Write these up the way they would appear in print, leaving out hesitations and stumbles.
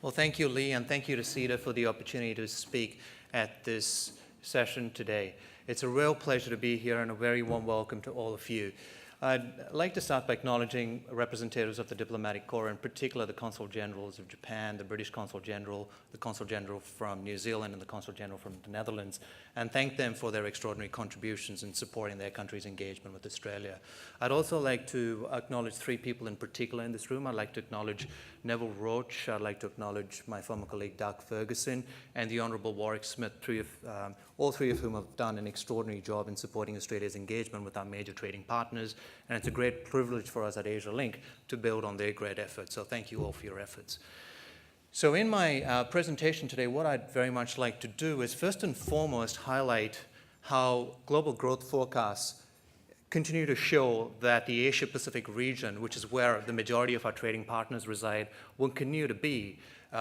Well, thank you, Lee, and thank you to CEDA for the opportunity to speak at this session today. It's a real pleasure to be here and a very warm welcome to all of you. I'd like to start by acknowledging representatives of the diplomatic corps, in particular the Consul Generals of Japan, the British Consul General, the Consul General from New Zealand, and the Consul General from the Netherlands, and thank them for their extraordinary contributions in supporting their country's engagement with Australia. I'd also like to acknowledge three people in particular in this room. I'd like to acknowledge Neville Roach, I'd like to acknowledge my former colleague Doug Ferguson, and the Honourable Warwick Smith, all three of whom have done an extraordinary job in supporting Australia's engagement with our major trading partners, and it's a great privilege for us at Asia Link to build on their great efforts. So thank you all for your efforts. So in my presentation today, what I'd very much like to do is first and foremost highlight how global growth forecasts continue to show that the Asia-Pacific region, which is where the majority of our trading partners reside, will continue to be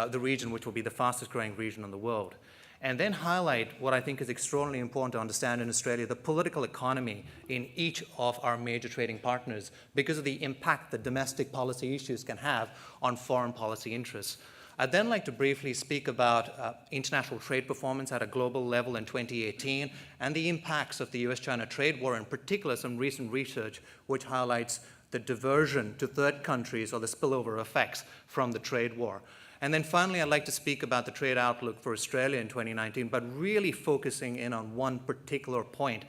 the region which will be the fastest growing region in the world. And then highlight what I think is extraordinarily important to understand in Australia, the political economy in each of our major trading partners because of the impact that domestic policy issues can have on foreign policy interests. I'd then like to briefly speak about international trade performance at a global level in 2018 and the impacts of the US-China trade war, in particular some recent research which highlights the diversion to third countries or the spillover effects from the trade war. And then finally, I'd like to speak about the trade outlook for Australia in 2019, but really focusing in on one particular point,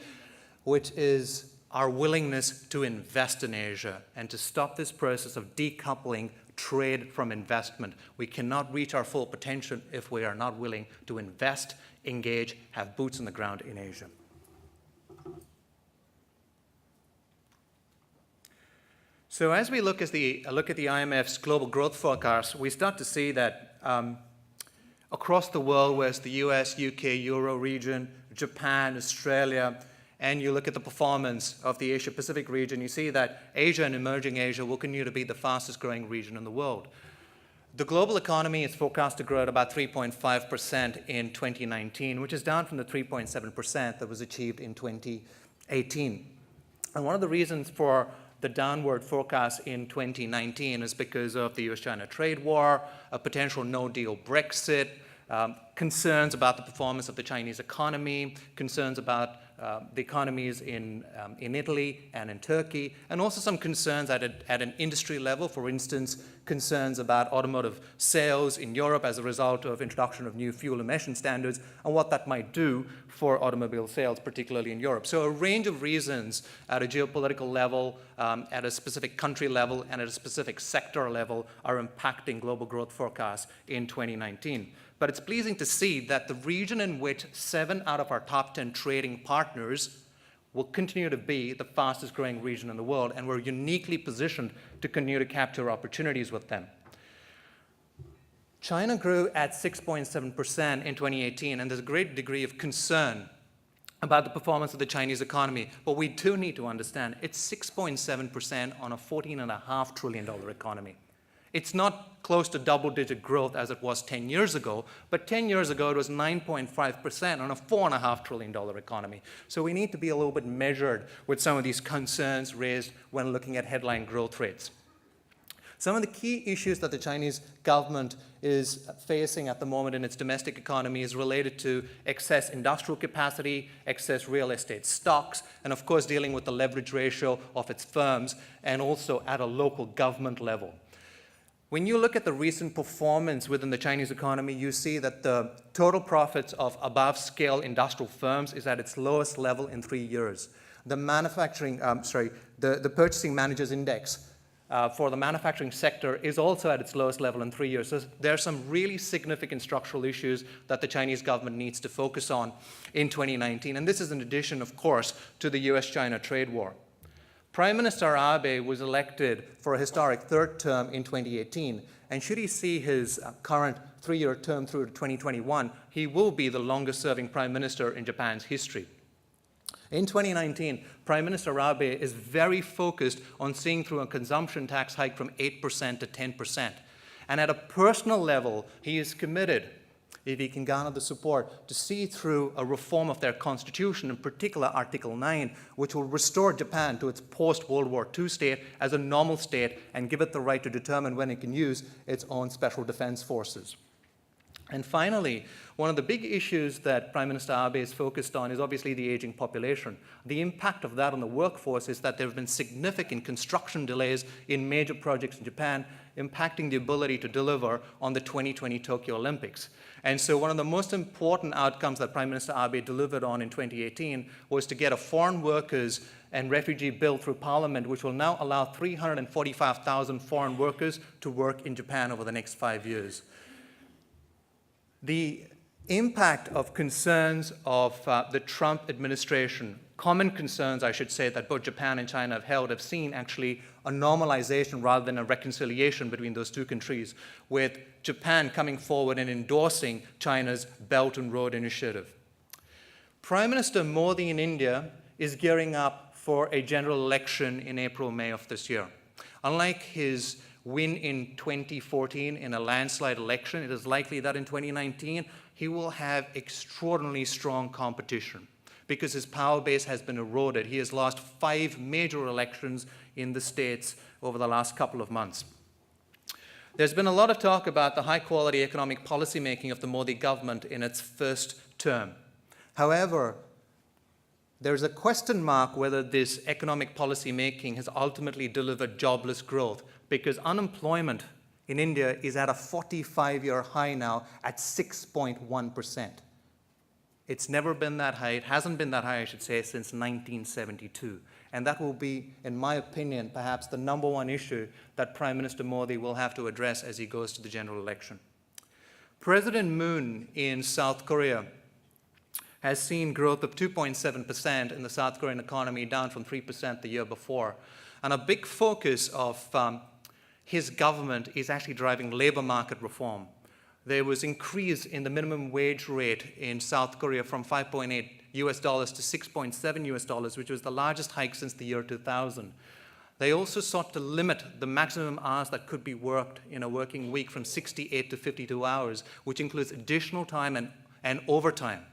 which is our willingness to invest in Asia and to stop this process of decoupling trade from investment. We cannot reach our full potential if we are not willing to invest, engage, have boots on the ground in Asia. So as we look at the IMF's global growth forecast, we start to see that across the world, whereas the US, UK, Euro region, Japan, Australia, and you look at the performance of the Asia-Pacific region, you see that Asia and emerging Asia will continue to be the fastest growing region in the world. The global economy is forecast to grow at about 3.5% in 2019, which is down from the 3.7% that was achieved in 2018. And one of the reasons for the downward forecast in 2019 is because of the US-China trade war, a potential no-deal Brexit, concerns about the performance of the Chinese economy, concerns about the economies in Italy and in Turkey, and also some concerns at an industry level, for instance, concerns about automotive sales in Europe as a result of introduction of new fuel emission standards and what that might do for automobile sales, particularly in Europe. So a range of reasons at a geopolitical level, at a specific country level, and at a specific sector level are impacting global growth forecasts in 2019. But it's pleasing to see that the region in which 7 out of our top 10 trading partners will continue to be the fastest growing region in the world, and we're uniquely positioned to continue to capture opportunities with them. China grew at 6.7% in 2018, and there's a great degree of concern about the performance of the Chinese economy. But we do need to understand it's 6.7% on a $14.5 trillion economy. It's not close to double-digit growth as it was 10 years ago, but 10 years ago it was 9.5% on a $4.5 trillion economy. So we need to be a little bit measured with some of these concerns raised when looking at headline growth rates. Some of the key issues that the Chinese government is facing at the moment in its domestic economy is related to excess industrial capacity, excess real estate stocks, and of course dealing with the leverage ratio of its firms, and also at a local government level. When you look at the recent performance within the Chinese economy, you see that the total profits of above-scale industrial firms is at its lowest level in 3 years. The Purchasing Managers Index for the manufacturing sector is also at its lowest level in 3 years. So there are some really significant structural issues that the Chinese government needs to focus on in 2019. And this is in addition, of course, to the US-China trade war. Prime Minister Abe was elected for a historic third term in 2018, and should he see his current 3-year term through to 2021, he will be the longest-serving Prime Minister in Japan's history. In 2019, Prime Minister Abe is very focused on seeing through a consumption tax hike from 8% to 10%. And at a personal level, he is committed, if he can garner the support, to see through a reform of their constitution, in particular Article 9, which will restore Japan to its post-World War II state as a normal state and give it the right to determine when it can use its own special defense forces. And finally, one of the big issues that Prime Minister Abe is focused on is obviously the aging population. The impact of that on the workforce is that there have been significant construction delays in major projects in Japan, impacting the ability to deliver on the 2020 Tokyo Olympics. And so one of the most important outcomes that Prime Minister Abe delivered on in 2018 was to get a foreign workers and refugee bill through Parliament, which will now allow 345,000 foreign workers to work in Japan over the next 5 years. The impact of concerns of the Trump administration, common concerns, I should say, that both Japan and China have held, have seen actually a normalization rather than a reconciliation between those two countries, with Japan coming forward and endorsing China's Belt and Road Initiative. Prime Minister Modi in India is gearing up for a general election in April, May of this year. Unlike his win in 2014 in a landslide election, it is likely that in 2019 he will have extraordinarily strong competition because his power base has been eroded. He has lost 5 major elections in the states over the last couple of months. There's been a lot of talk about the high-quality economic policy making of the Modi government in its first term. However, there's a question mark whether this economic policy making has ultimately delivered jobless growth, because unemployment in India is at a 45-year high now at 6.1%. It's never been that high. It hasn't been that high, I should say, since 1972. And that will be, in my opinion, perhaps the number one issue that Prime Minister Modi will have to address as he goes to the general election. President Moon in South Korea has seen growth of 2.7% in the South Korean economy, down from 3% the year before. And a big focus of his government is actually driving labor market reform. There was increase in the minimum wage rate in South Korea from $5.8 to $6.7, which was the largest hike since the year 2000. They also sought to limit the maximum hours that could be worked in a working week from 68 to 52 hours, which includes additional time and overtime.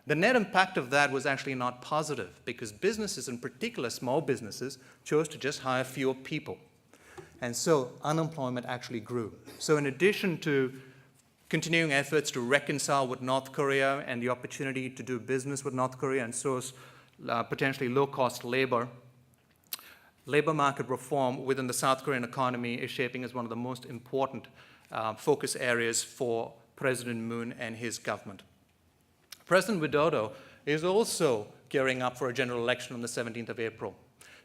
The net impact of that was actually not positive because businesses, in particular small businesses, chose to just hire fewer people. And so unemployment actually grew. So in addition to continuing efforts to reconcile with North Korea and the opportunity to do business with North Korea and source potentially low-cost labor, labor market reform within the South Korean economy is shaping as one of the most important focus areas for President Moon and his government. President Widodo is also gearing up for a general election on the 17th of April.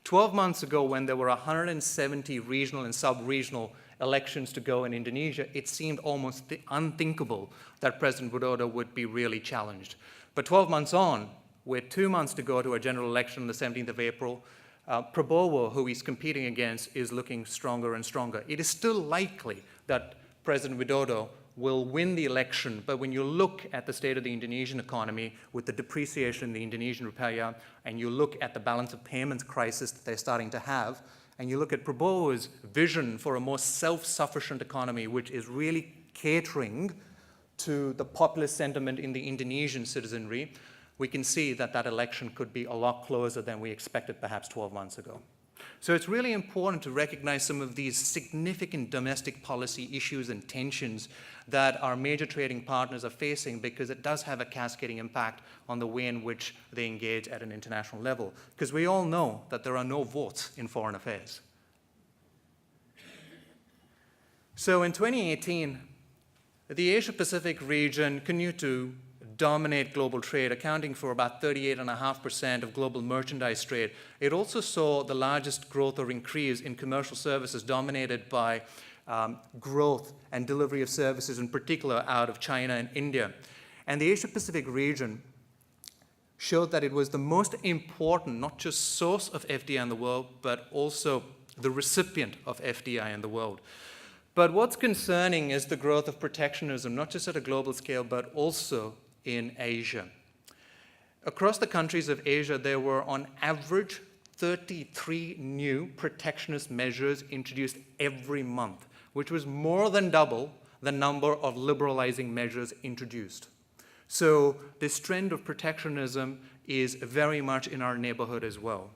12 months ago, when there were 170 regional and sub-regional elections to go in Indonesia, it seemed almost unthinkable that President Widodo would be really challenged. But 12 months on, with 2 months to go to a general election on the 17th of April, Prabowo, who he's competing against, is looking stronger and stronger. It is still likely that President Widodo will win the election, but when you look at the state of the Indonesian economy with the depreciation in the Indonesian rupiah, and you look at the balance of payments crisis that they're starting to have, and you look at Prabowo's vision for a more self-sufficient economy, which is really catering to the populist sentiment in the Indonesian citizenry, we can see that that election could be a lot closer than we expected perhaps 12 months ago. So it's really important to recognize some of these significant domestic policy issues and tensions that our major trading partners are facing, because it does have a cascading impact on the way in which they engage at an international level. Because we all know that there are no votes in foreign affairs. So in 2018, the Asia-Pacific region continued to dominate global trade, accounting for about 38.5% of global merchandise trade. It also saw the largest growth or increase in commercial services, dominated by growth and delivery of services, in particular out of China and India. And the Asia-Pacific region showed that it was the most important, not just source of FDI in the world, but also the recipient of FDI in the world. But what's concerning is the growth of protectionism, not just at a global scale, but also in Asia. Across the countries of Asia, there were on average 33 new protectionist measures introduced every month, which was more than double the number of liberalizing measures introduced. So this trend of protectionism is very much in our neighborhood as well.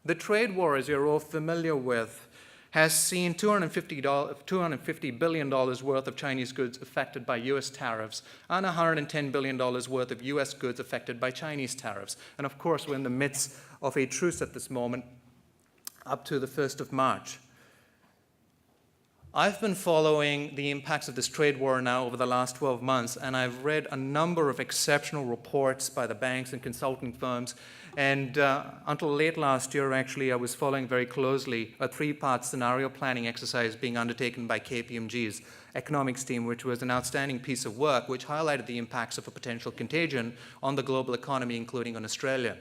The trade war, as you're all familiar with, has seen $250 billion worth of Chinese goods affected by US tariffs and $110 billion worth of US goods affected by Chinese tariffs. And of course, we're in the midst of a truce at this moment up to the 1st of March. I've been following the impacts of this trade war now over the last 12 months, and I've read a number of exceptional reports by the banks and consulting firms. And until late last year, actually, I was following very closely a 3-part scenario planning exercise being undertaken by KPMG's economics team, which was an outstanding piece of work, which highlighted the impacts of a potential contagion on the global economy, including on Australia.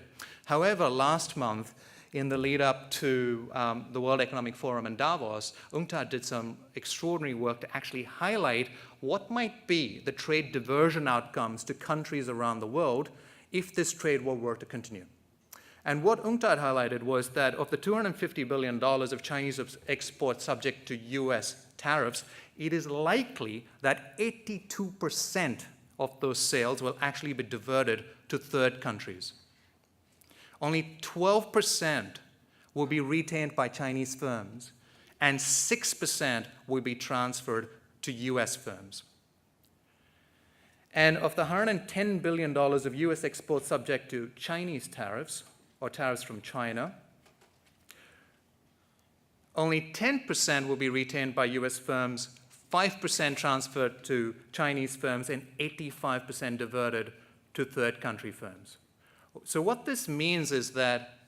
However, last month, in the lead up to the World Economic Forum in Davos, UNCTAD did some extraordinary work to actually highlight what might be the trade diversion outcomes to countries around the world if this trade war were to continue. And what UNCTAD highlighted was that of the $250 billion of Chinese exports subject to US tariffs, it is likely that 82% of those sales will actually be diverted to third countries. Only 12% will be retained by Chinese firms, and 6% will be transferred to US firms. And of the $110 billion of US exports subject to Chinese tariffs, or tariffs from China, only 10% will be retained by US firms, 5% transferred to Chinese firms, and 85% diverted to third country firms. So what this means is that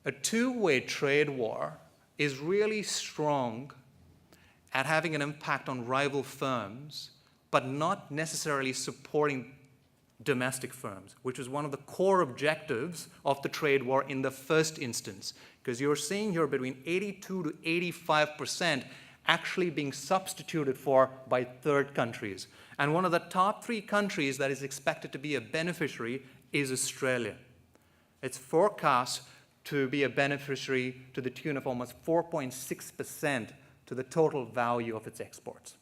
a two-way trade war is really strong at having an impact on rival firms, but not necessarily supporting domestic firms, which is one of the core objectives of the trade war in the first instance, because you're seeing here between 82 to 85% actually being substituted for by third countries. And one of the top 3 countries that is expected to be a beneficiary is Australia. It's forecast to be a beneficiary to the tune of almost 4.6% to the total value of its exports.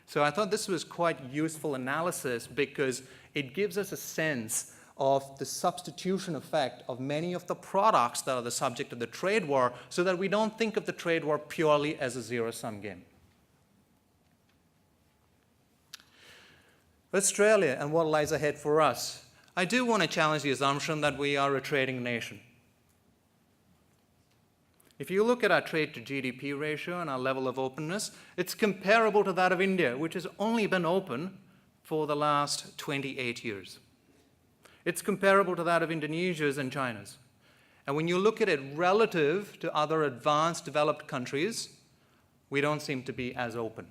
So I thought this was quite useful analysis because it gives us a sense of the substitution effect of many of the products that are the subject of the trade war, so that we don't think of the trade war purely as a zero-sum game. Australia and what lies ahead for us. I do want to challenge the assumption that we are a trading nation. If you look at our trade to GDP ratio and our level of openness, it's comparable to that of India, which has only been open for the last 28 years. It's comparable to that of Indonesia's and China's. And when you look at it relative to other advanced developed countries, we don't seem to be as open.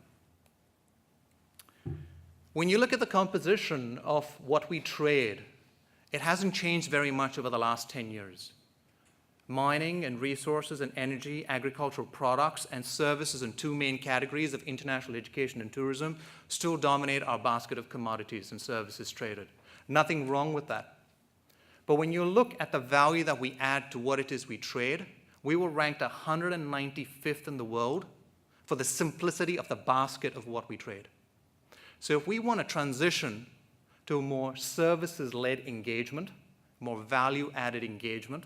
When you look at the composition of what we trade, it hasn't changed very much over the last 10 years. Mining and resources and energy, agricultural products and services in 2 main categories of international education and tourism still dominate our basket of commodities and services traded. Nothing wrong with that. But when you look at the value that we add to what it is we trade, we were ranked 195th in the world for the simplicity of the basket of what we trade. So if we want to transition to a more services-led engagement, more value-added engagement,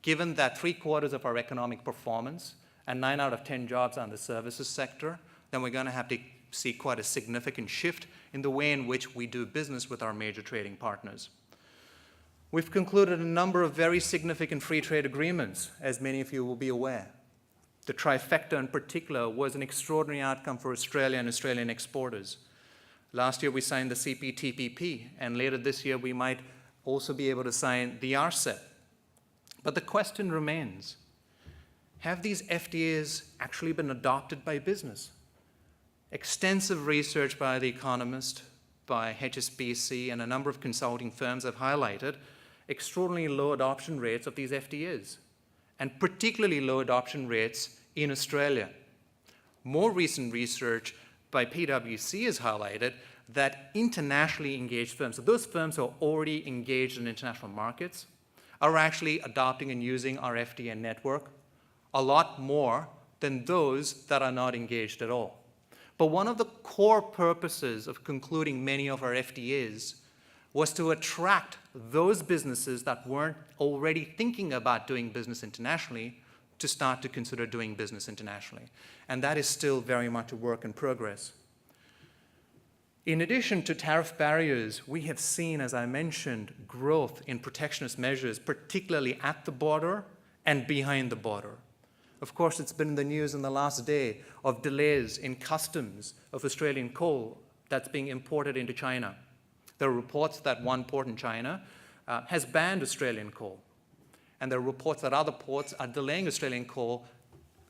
given that 3/4 of our economic performance and 9 out of 10 jobs are in the services sector, then we're going to have to see quite a significant shift in the way in which we do business with our major trading partners. We've concluded a number of very significant free trade agreements, as many of you will be aware. The trifecta in particular was an extraordinary outcome for Australia and Australian exporters. Last year we signed the CPTPP, and later this year we might also be able to sign the RCEP. But the question remains, have these FTAs actually been adopted by business? Extensive research by The Economist, by HSBC, and a number of consulting firms have highlighted extraordinarily low adoption rates of these FTAs, and particularly low adoption rates in Australia. More recent research by PwC has highlighted that internationally engaged firms, so those firms who are already engaged in international markets, are actually adopting and using our FTA network a lot more than those that are not engaged at all. But one of the core purposes of concluding many of our FTAs was to attract those businesses that weren't already thinking about doing business internationally to start to consider doing business internationally. And that is still very much a work in progress. In addition to tariff barriers, we have seen, as I mentioned, growth in protectionist measures, particularly at the border and behind the border. Of course, it's been in the news in the last day of delays in customs of Australian coal that's being imported into China. There are reports that one port in China has banned Australian coal. And there are reports that other ports are delaying Australian coal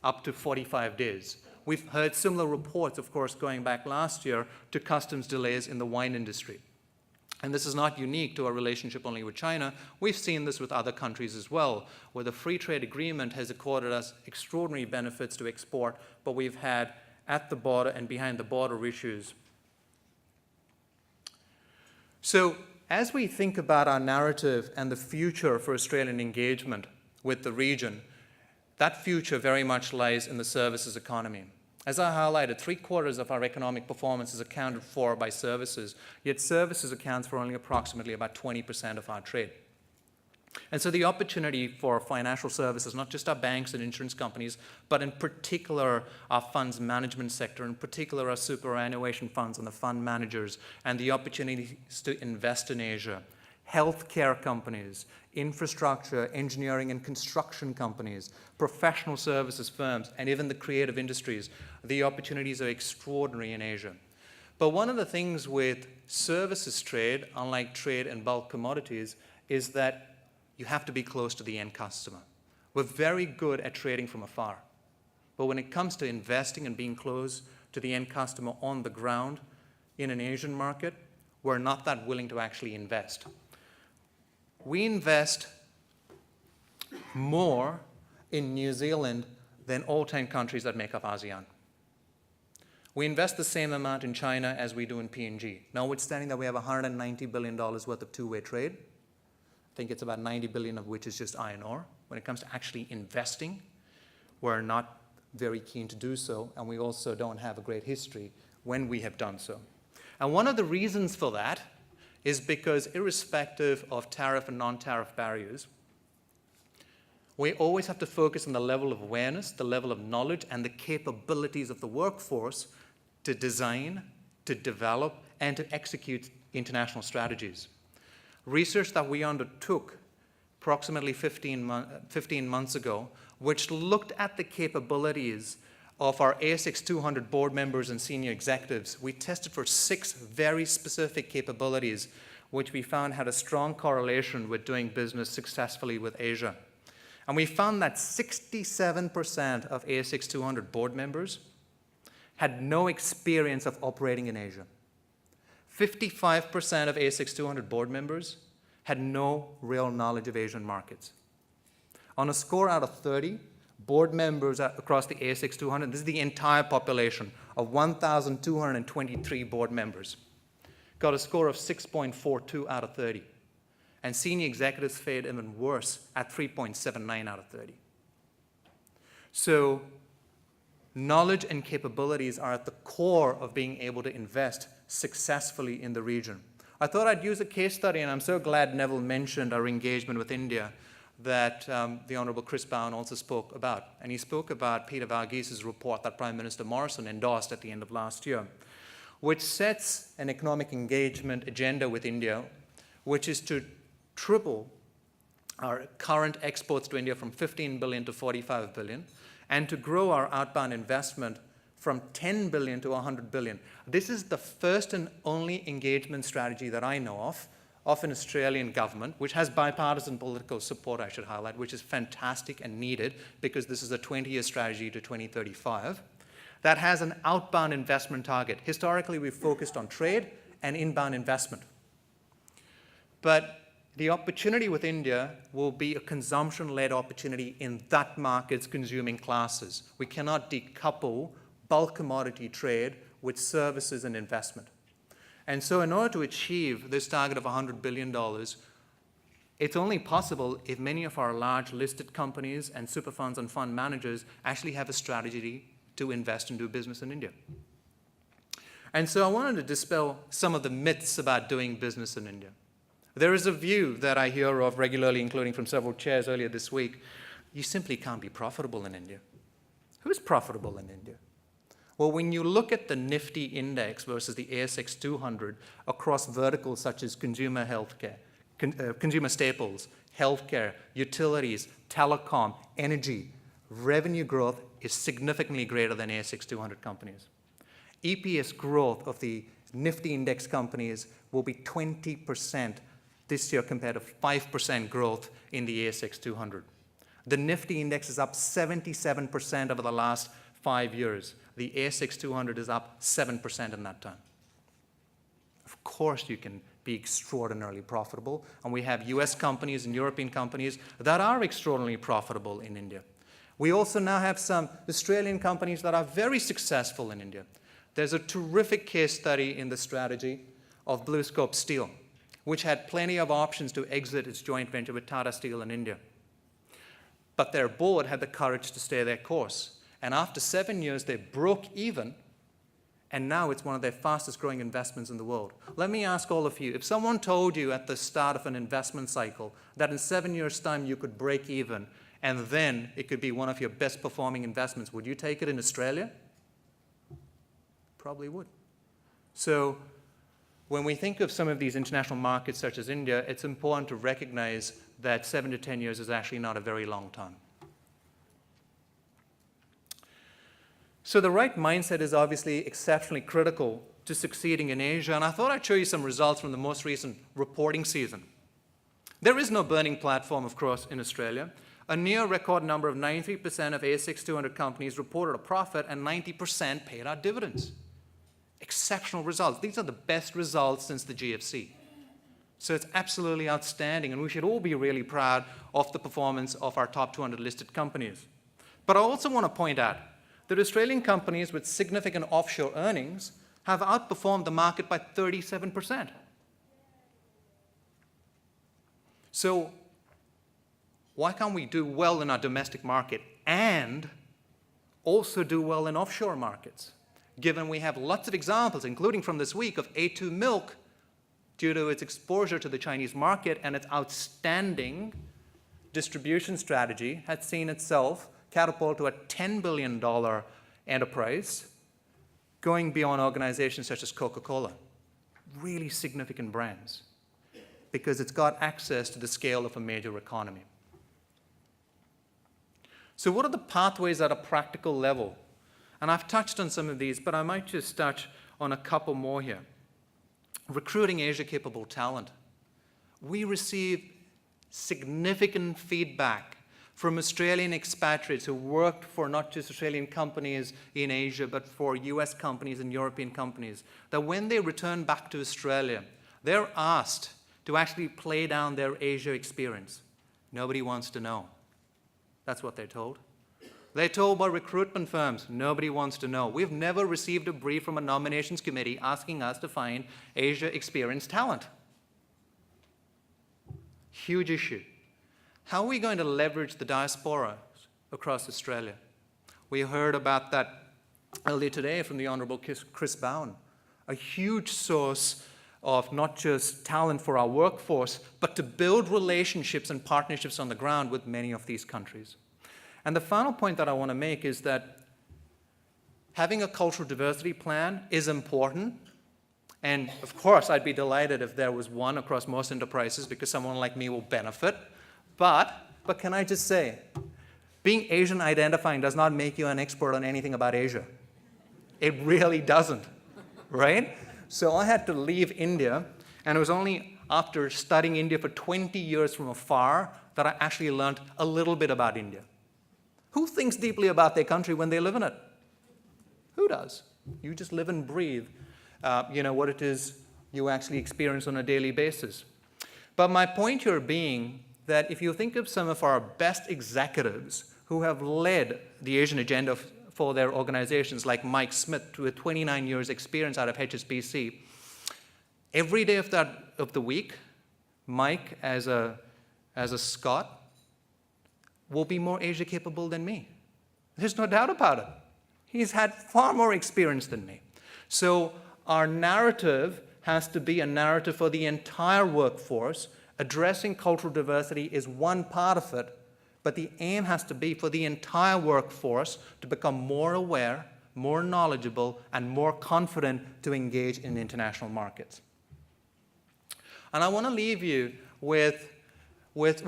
up to 45 days. We've heard similar reports, of course, going back last year to customs delays in the wine industry. And this is not unique to our relationship only with China. We've seen this with other countries as well, where the free trade agreement has accorded us extraordinary benefits to export, but we've had at the border and behind the border issues. So as we think about our narrative and the future for Australian engagement with the region, that future very much lies in the services economy. As I highlighted, 3/4 of our economic performance is accounted for by services, yet services accounts for only approximately about 20% of our trade. And so the opportunity for financial services, not just our banks and insurance companies, but in particular our funds management sector, in particular our superannuation funds and the fund managers, and the opportunities to invest in Asia, healthcare companies, infrastructure, engineering and construction companies, professional services firms, and even the creative industries, the opportunities are extraordinary in Asia. But one of the things with services trade, unlike trade in bulk commodities, is that you have to be close to the end customer. We're very good at trading from afar. But when it comes to investing and being close to the end customer on the ground in an Asian market, we're not that willing to actually invest. We invest more in New Zealand than all 10 countries that make up ASEAN. We invest the same amount in China as we do in PNG. Notwithstanding that we have $190 billion worth of two-way trade, I think it's about 90 billion of which is just iron ore. When it comes to actually investing, we're not very keen to do so, and we also don't have a great history when we have done so. And one of the reasons for that is because irrespective of tariff and non-tariff barriers, we always have to focus on the level of awareness, the level of knowledge, and the capabilities of the workforce to design, to develop, and to execute international strategies. Research that we undertook approximately 15 months ago, which looked at the capabilities of our ASX 200 board members and senior executives. We tested for 6 very specific capabilities, which we found had a strong correlation with doing business successfully with Asia. And we found that 67% of ASX 200 board members had no experience of operating in Asia. 55% of ASX 200 board members had no real knowledge of Asian markets. On a score out of 30, board members across the ASX 200, this is the entire population of 1,223 board members, got a score of 6.42 out of 30. And senior executives fared even worse at 3.79 out of 30. So knowledge and capabilities are at the core of being able to invest successfully in the region. I thought I'd use a case study, and I'm so glad Neville mentioned our engagement with India that the Honourable Chris Bowen also spoke about. And he spoke about Peter Varghese' report that Prime Minister Morrison endorsed at the end of last year, which sets an economic engagement agenda with India, which is to triple our current exports to India from 15 billion to 45 billion, and to grow our outbound investment from 10 billion to 100 billion. This is the first and only engagement strategy that I know of an Australian government, which has bipartisan political support, I should highlight, which is fantastic and needed because this is a 20-year strategy to 2035, that has an outbound investment target. Historically, we've focused on trade and inbound investment. But the opportunity with India will be a consumption-led opportunity in that market's consuming classes. We cannot decouple bulk commodity trade with services and investment. And so in order to achieve this target of $100 billion, it's only possible if many of our large listed companies and super funds and fund managers actually have a strategy to invest and do business in India. And so I wanted to dispel some of the myths about doing business in India. There is a view that I hear of regularly, including from several chairs earlier this week, you simply can't be profitable in India. Who's profitable in India? Well, when you look at the Nifty index versus the ASX 200 across verticals such as consumer healthcare, consumer staples, healthcare, utilities, telecom, energy, revenue growth is significantly greater than ASX 200 companies. EPS growth of the Nifty index companies will be 20% this year compared to 5% growth in the ASX 200. The Nifty index is up 77% over the last 5 years. The ASX 200 is up 7% in that time. Of course, you can be extraordinarily profitable, and we have US companies and European companies that are extraordinarily profitable in India. We also now have some Australian companies that are very successful in India. There's a terrific case study in the strategy of BlueScope Steel, which had plenty of options to exit its joint venture with Tata Steel in India. But their board had the courage to stay their course. And after 7 years, they broke even, and now it's one of their fastest growing investments in the world. Let me ask all of you, if someone told you at the start of an investment cycle that in 7 years' time you could break even, and then it could be one of your best performing investments, would you take it in Australia? Probably would. So when we think of some of these international markets such as India, it's important to recognize that 7 to 10 years is actually not a very long time. So the right mindset is obviously exceptionally critical to succeeding in Asia, and I thought I'd show you some results from the most recent reporting season. There is no burning platform, of course, in Australia. A near record number of 93% of ASX 200 companies reported a profit and 90% paid out dividends. Exceptional results. These are the best results since the GFC. So it's absolutely outstanding, and we should all be really proud of the performance of our top 200 listed companies. But I also want to point out that Australian companies with significant offshore earnings have outperformed the market by 37%. So why can't we do well in our domestic market and also do well in offshore markets, given we have lots of examples, including from this week, of A2 Milk, due to its exposure to the Chinese market and its outstanding distribution strategy, has seen itself catapult to a $10 billion enterprise, going beyond organizations such as Coca-Cola. Really significant brands, because it's got access to the scale of a major economy. So what are the pathways at a practical level? And I've touched on some of these, but I might just touch on a couple more here. Recruiting Asia-capable talent. We receive significant feedback from Australian expatriates who worked for not just Australian companies in Asia, but for US companies and European companies, that when they return back to Australia, they're asked to actually play down their Asia experience. Nobody wants to know. That's what they're told. They're told by recruitment firms, nobody wants to know. We've never received a brief from a nominations committee asking us to find Asia experienced talent. Huge issue. How are we going to leverage the diaspora across Australia? We heard about that earlier today from the Honourable Chris Bowen. A huge source of not just talent for our workforce, but to build relationships and partnerships on the ground with many of these countries. And the final point that I want to make is that having a cultural diversity plan is important. And of course, I'd be delighted if there was one across most enterprises, because someone like me will benefit. But can I just say, being Asian identifying does not make you an expert on anything about Asia. It really doesn't, right? So I had to leave India, and it was only after studying India for 20 years from afar that I actually learned a little bit about India. Who thinks deeply about their country when they live in it? Who does? You just live and breathe, what it is you actually experience on a daily basis. But my point here being that if you think of some of our best executives who have led the Asian agenda for their organizations, like Mike Smith, with 29 years experience out of HSBC, every day of the week, Mike, as a Scot, will be more Asia capable than me. There's no doubt about it. He's had far more experience than me. So our narrative has to be a narrative for the entire workforce. Addressing cultural diversity is one part of it, But the aim has to be for the entire workforce to become more aware, more knowledgeable, and more confident to engage in international markets. And I want to leave you with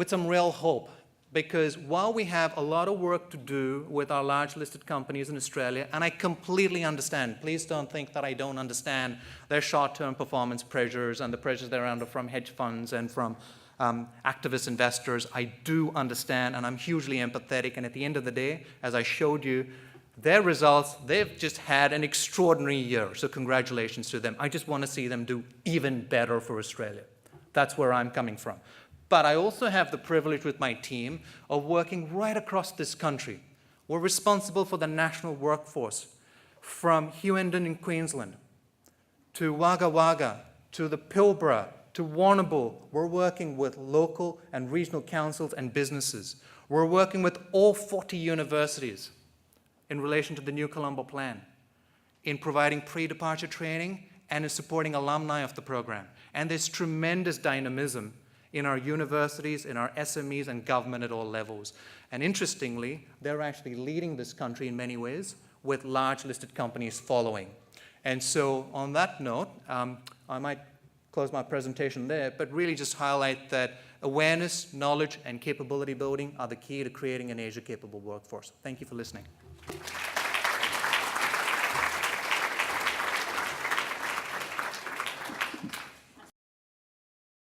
some real hope, because while we have a lot of work to do with our large listed companies in Australia, and I completely understand, please don't think that I don't understand their short-term performance pressures and the pressures they're under from hedge funds and from activist investors. I do understand, and I'm hugely empathetic, and at the end of the day, as I showed you, their results, they've just had an extraordinary year, so congratulations to them. I just want to see them do even better for Australia. That's where I'm coming from. But I also have the privilege with my team of working right across this country. We're responsible for the national workforce, from Hughenden in Queensland to Wagga Wagga to the Pilbara to Warrnambool. We're working with local and regional councils and businesses. We're working with all 40 universities in relation to the New Colombo Plan, in providing pre-departure training and in supporting alumni of the program. And there's tremendous dynamism in our universities, in our SMEs, and government at all levels. And interestingly, they're actually leading this country in many ways, with large listed companies following. And so on that note, I might close my presentation there, but really just highlight that awareness, knowledge, and capability building are the key to creating an Asia-capable workforce. Thank you for listening.